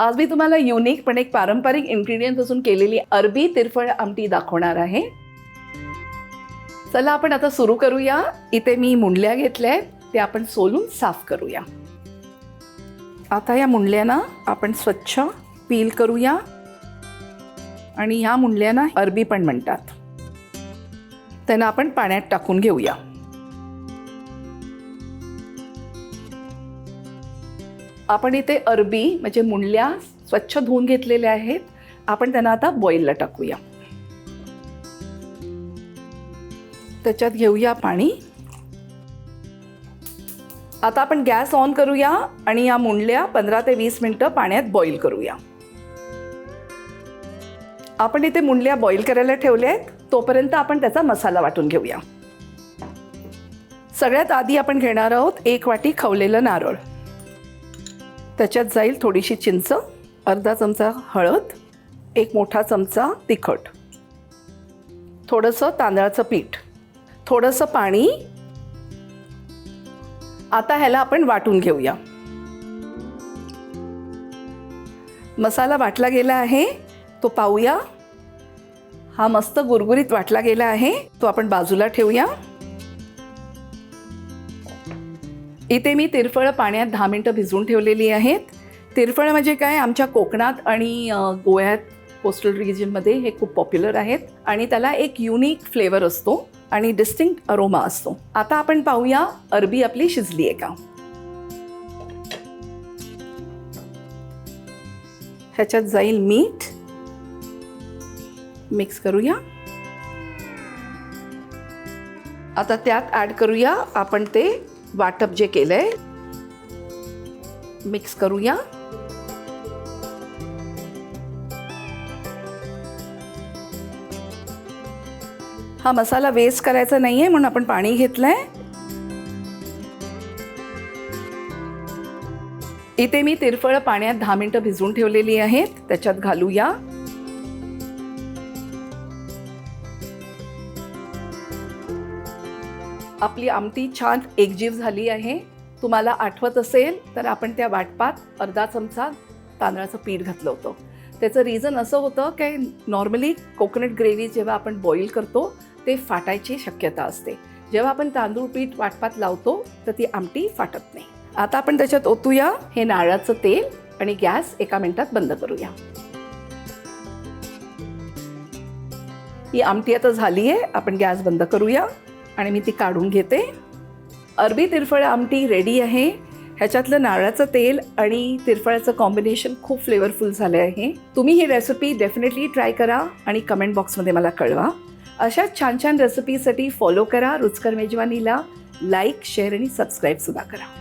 आज मी तुम्हाला युनिक पण एक पारंपरिक इन्ग्रेडियंट पासून केलेली अरबी तिरफळ आमटी दाखवणार आहे. चला आपण आता सुरू करूया. इथे मी मुंडल्या घेतल्या आहेत, ते आपण सोलून साफ करूया. आता या मुंडल्यांना आपण स्वच्छ पील करूया. आणि ह्या मुंडल्यांना अरबी पण म्हणतात. त्यांना आपण पाण्यात टाकून घेऊया. आपण इथे अरबी म्हणजे मुंडल्या स्वच्छ धुवून घेतलेल्या आहेत. आपण त्यांना आता बॉईलला टाकूया. त्याच्यात घेऊया पाणी. आता आपण गॅस ऑन करूया आणि या मुंडल्या 15 ते 20 मिनिटं पाण्यात बॉईल करूया. आपण इथे मुंडल्या बॉईल करायला ठेवल्या आहेत. तोपर्यंत आपण त्याचा मसाला वाटून घेऊया. सगळ्यात आधी आपण घेणार आहोत 1 वाटी खवलेलं नारळ. त्याच्यात जाईल थोडीशी चिंच, अर्धा चमचा हळद, 1 मोठा चमचा तिखट, थोडंसं तांदळाचं पीठ, थोडंसं पाणी. आता ह्याला आपण वाटून घेऊया. मसाला वाटला गेला आहे, तो पाहूया. हा मस्त गुरगुरीत वाटला गेला आहे, तो आपण बाजूला ठेवूया. इथे मी तिरफळ पाण्यात 10 मिनिटं भिजवून ठेवलेली आहेत. तिरफळ म्हणजे काय, आमच्या कोकणात आणि गोव्यात कोस्टल रिजनमध्ये हे खूप पॉप्युलर आहेत आणि त्याला एक युनिक फ्लेवर असतो आणि डिस्टिंक्ट अरोमा असतो. आता आपण पाहूया अरबी आपली शिजली आहे का. ह्याच्यात जाईल मीठ. मिक्स करूया. आता त्यात ॲड करूया आपण ते वाटप जे केलंय. मिक्स करूया. हा मसाला वेस्ट करायचा नाहीये म्हणून आपण पाणी घेतलंय. इथे मी तिरफळ पाण्यात 10 मिनिटं भिजवून ठेवलेली आहेत. त्याच्यात घालूया. आपली आमटी छान एकजीव झाली आहे. तुम्हाला आठवत असेल तर आपण त्या वाटपात अर्धा चमचा तांदळाचं पीठ घातलं होतं. त्याचं रिझन असं होतं की नॉर्मली कोकोनट ग्रेव्ही जेव्हा आपण बॉईल करतो ते फाटायची शक्यता असते. जेव्हा आपण तांदूळ पीठ वाटपात लावतो तर ती आमटी फाटत नाही. आता आपण त्याच्यात ओतूया हे नारळाचं तेल आणि गॅस 1 मिनिटात बंद करूया. ही आमटी आता झाली आहे. आपण गॅस बंद करूया आणि मी ती काढून घेते. अरबी तिरफळ आमटी रेडी आहे. ह्याच्यातलं नारळाचं तेल आणि तिरफळाचं कॉम्बिनेशन खूप फ्लेवरफुल झालं आहे. तुम्ही ही रेसिपी डेफिनेटली ट्राय करा आणि कमेंट बॉक्समध्ये मला कळवा. अशा छान छान रेसिपीसाठी फॉलो करा रुचकर मेजवानीला. लाईक, शेअर आणि सबस्क्राईब सुद्धा करा.